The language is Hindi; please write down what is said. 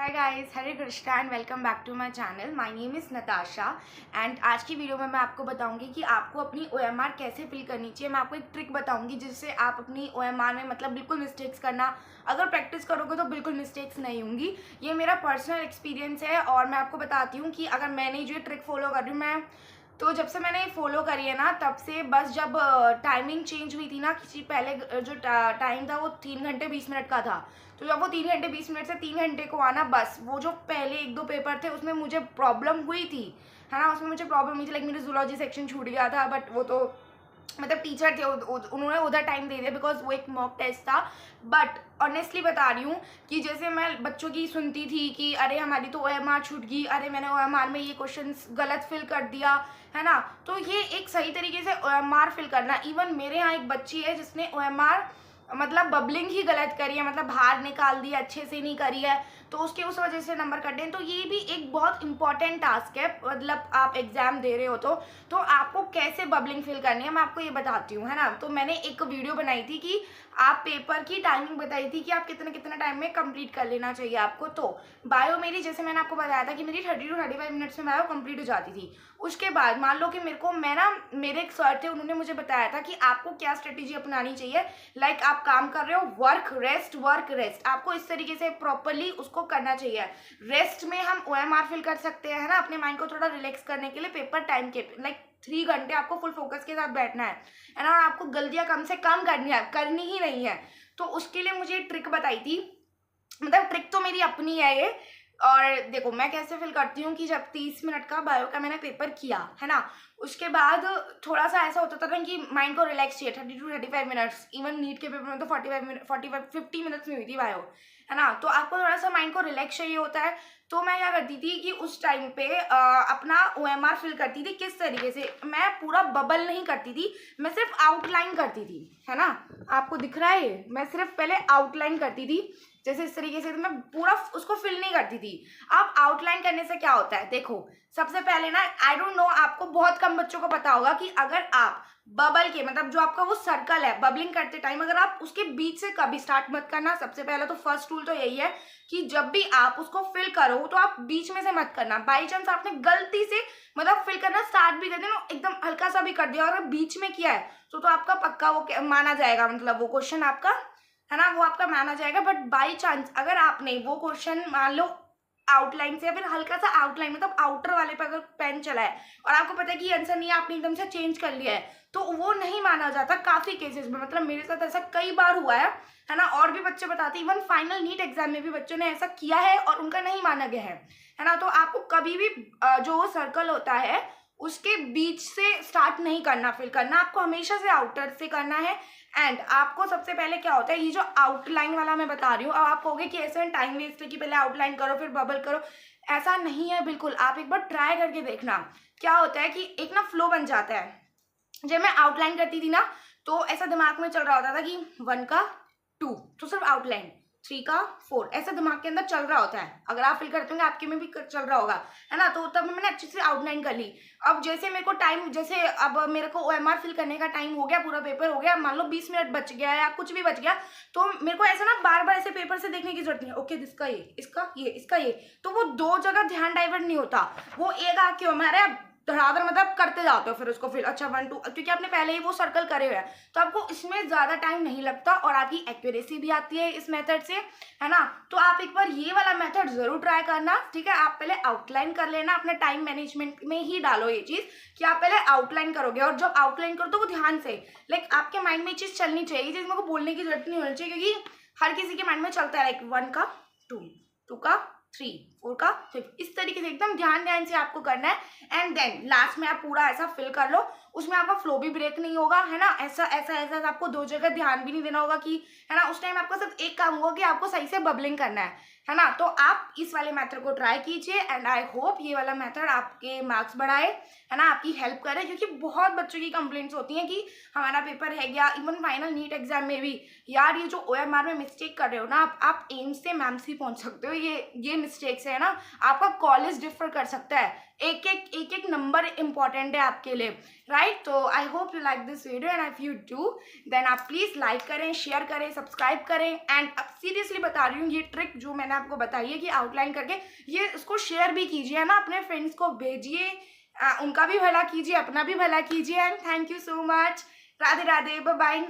Hi guys, Hare Krishna and welcome back to my channel. My name is Natasha and आज की वीडियो में मैं आपको बताऊंगी कि आपको अपनी OMR कैसे फिल करनी चाहिए। मैं आपको एक ट्रिक बताऊंगी जिससे आप अपनी OMR में मतलब बिल्कुल मिस्टेक्स करना, अगर प्रैक्टिस करोगे तो बिल्कुल मिस्टेक्स नहीं होंगी। ये मेरा पर्सनल एक्सपीरियंस है और मैं आपको बताती हूँ कि अगर मैंने जो ट्रिक फॉलो कर रही हूँ मैं, तो जब से मैंने फॉलो करी है ना तब से बस जब टाइमिंग चेंज हुई थी ना, किसी पहले जो टाइम था वो 3 घंटे 20 मिनट का था, तो जब वो 3 घंटे 20 मिनट से 3 घंटे को आना, बस वो जो पहले 1-2 पेपर थे उसमें मुझे प्रॉब्लम हुई थी, है ना। उसमें मुझे प्रॉब्लम हुई थी, लाइक मेरे जूलॉजी सेक्शन छूट गया था, बट वो तो मतलब टीचर थे उन्होंने उधर टाइम दे दिया बिकॉज वो एक मॉक टेस्ट था। बट ऑनेस्टली बता रही हूँ कि जैसे मैं बच्चों की सुनती थी कि अरे हमारी तो OMR छूट गई, अरे मैंने OMR में ये क्वेश्चन गलत फिल कर दिया, है ना। तो ये एक सही तरीके से OMR फिल करना, इवन मेरे यहाँ एक बच्ची है जिसने OMR मतलब बबलिंग ही गलत करी है, मतलब बाहर निकाल दी, अच्छे से नहीं करी है, तो उसके उस वजह से नंबर कटे हैं। तो ये भी एक बहुत इंपॉर्टेंट टास्क है, मतलब आप एग्जाम दे रहे हो तो आपको कैसे बबलिंग फिल करनी है मैं आपको ये बताती हूँ, है ना। तो मैंने एक वीडियो बनाई थी कि आप पेपर की टाइमिंग बताई थी कि आप कितने कितने टाइम में कंप्लीट कर लेना चाहिए आपको। तो बायो मेरी, जैसे मैंने आपको बताया था कि मेरी 30 to 35 मिनट्स में बायो कंप्लीट हो जाती थी। उसके बाद मान लो कि मेरे एक सर थे, उन्होंने मुझे बताया था कि आपको क्या स्ट्रेटेजी अपनानी चाहिए। लाइक आप काम कर रहे हो, वर्क रेस्ट, आपको इस तरीके से प्रॉपरली उसको करना चाहिए। रेस्ट में हम OMR फिल कर सकते हैं, ना, अपने माइंड को थोड़ा रिलैक्स करने के लिए पेपर टाइम के लाइक 3 घंटे आपको फुल फोकस के साथ बैठना है ना, और आपको गलतियां कम से कम करनी ही नहीं है। तो उसके लिए मुझे ट्रिक बताई थी, मतलब ट्रिक तो मेरी अपनी है ये। और देखो मैं कैसे फिल करती हूँ कि जब 30 मिनट का बायो का मैंने पेपर किया, है ना, उसके बाद थोड़ा सा ऐसा होता था कि माइंड को रिलैक्स चाहिए। 30 to 35 मिनट्स, इवन नीट के पेपर में तो 50 मिनट्स में हुई थी बायो, है ना। तो आपको थोड़ा सा माइंड को रिलैक्स चाहिए होता है। तो मैं क्या करती थी कि उस टाइम पे अपना OMR फिल करती थी। किस तरीके से, मैं पूरा बबल नहीं करती थी, मैं सिर्फ आउटलाइन करती थी, है ना। आपको दिख रहा है, मैं सिर्फ पहले आउटलाइन करती थी, जैसे इस तरीके से। तो मैं पूरा उसको फिल नहीं करती थी। अब आउटलाइन करने से क्या होता है, देखो सबसे पहले ना, आई डोंट नो, आपको बहुत कम बच्चों को पता होगा कि अगर आप बबल के मतलब जो आपका वो सर्कल है बबलिंग करते टाइम, अगर आप उसके बीच से कभी स्टार्ट मत करना। सबसे पहले तो फर्स्ट रूल तो यही है कि जब भी आप उसको फिल करो तो आप बीच में से मत करना। बाई चांस आपने गलती से मतलब फिल करना स्टार्ट भी कर दिया ना, एकदम हल्का सा भी कर दिया और बीच में किया है तो आपका पक्का वो माना जाएगा, मतलब वो क्वेश्चन आपका, है ना, वो आपका माना जाएगा। बट बाई चांस अगर आपने वो क्वेश्चन मान लो आउटलाइन से या फिर हल्का सा आउटलाइन मतलब आउटर वाले पे अगर पेन चला है और आपको पता है कि आंसर नहीं है, आपने एकदम से चेंज कर लिया है, तो वो नहीं माना जाता काफी केसेस में। मतलब मेरे साथ ऐसा कई बार हुआ है ना, और भी बच्चे बताते हैं, इवन फाइनल नीट एग्जाम में भी बच्चों ने ऐसा किया है और उनका नहीं माना गया है ना। तो आपको कभी भी जो सर्कल होता है उसके बीच से स्टार्ट नहीं करना फिल करना, आपको हमेशा से आउटर से करना है। एंड आपको सबसे पहले क्या होता है, ये जो आउटलाइन वाला मैं बता रही हूँ, अब आप कहोगे कि ऐसे में टाइम वेस्ट है कि पहले आउटलाइन करो फिर बबल करो, ऐसा नहीं है बिल्कुल। आप एक बार ट्राई करके देखना, क्या होता है कि एक ना फ्लो बन जाता है। जब मैं आउटलाइन करती थी ना तो ऐसा दिमाग में चल रहा होता था कि 1 का 2 तो सिर्फ आउटलाइन, 3 का 4 ऐसा दिमाग के अंदर चल रहा होता है। अगर आप फिल करते होंगे आपके में भी चल रहा होगा, है ना। तो तब मैंने अच्छे से आउटलाइन कर ली। अब जैसे मेरे को टाइम, जैसे अब मेरे को OMR फिल करने का टाइम हो गया, पूरा पेपर हो गया, मान लो 20 मिनट बच गया या कुछ भी बच गया, तो मेरे को ऐसा ना बार बार ऐसे पेपर से देखने की जरूरत नहीं है। ओके, इसका ये, इसका ये, इसका ये, तो वो 2 जगह ध्यान डाइवर्ट नहीं होता। वो एक आके हमारे धड़ाधड़ मतलब करते जाते हो फिर उसको, फिर अच्छा 1 2, क्योंकि आपने पहले ही वो सर्कल करे हुए हैं, तो आपको इसमें ज्यादा टाइम नहीं लगता और आपकी एक्यूरेसी भी आती है इस मेथड से, है ना। तो आप एक बार ये वाला मेथड जरूर ट्राई करना, ठीक है। आप पहले आउटलाइन कर लेना, अपने टाइम मैनेजमेंट में ही डालो ये चीज कि आप पहले आउटलाइन करोगे, और जब आउटलाइन करो तो वो ध्यान से, लाइक आपके माइंड में ये चीज चलनी चाहिए, ये चीज मेरे को बोलने की जरूरत नहीं होनी चाहिए, क्योंकि हर किसी के माइंड में चलता है लाइक 1 का 2, 2 का 3, 4 का 5, इस तरीके से एकदम ध्यान से आपको करना है। एंड देन लास्ट में आप पूरा ऐसा फिल कर लो, उसमें आपका फ्लो भी ब्रेक नहीं होगा, है ना। ऐसा ऐसा ऐसा आपको 2 जगह ध्यान भी नहीं देना होगा कि, है ना, उस टाइम आपका सिर्फ एक काम होगा कि आपको सही से बबलिंग करना है ना। तो आप इस वाले मेथड को ट्राई कीजिए एंड आई होप ये वाला मेथड आपके मार्क्स बढ़ाए, है ना, आपकी हेल्प करे, क्योंकि बहुत बच्चों की कंप्लेंट्स होती हैं कि हमारा पेपर है गया, इवन फाइनल नीट एग्जाम में भी, यार ये जो OMR में मिस्टेक कर रहे हो ना आप एम्स से मैम से पहुंच सकते हो, ये मिस्टेक से, है ना, आपका कॉलेज डिफर कर सकता है, एक नंबर इंपॉर्टेंट है आपके लिए, राइट। तो I hope you like this video and if you do then आप प्लीज लाइक करें, शेयर करें, सब्सक्राइब करें। एंड अब सीरियसली बता रही हूँ, ये ट्रिक जो मैंने आपको बताई है कि आउटलाइन करके ये उसको शेयर भी कीजिए, है ना, अपने फ्रेंड्स को भेजिए, उनका भी भला कीजिए, अपना भी भला कीजिए। And thank you so much. Radhe Radhe, bye bye.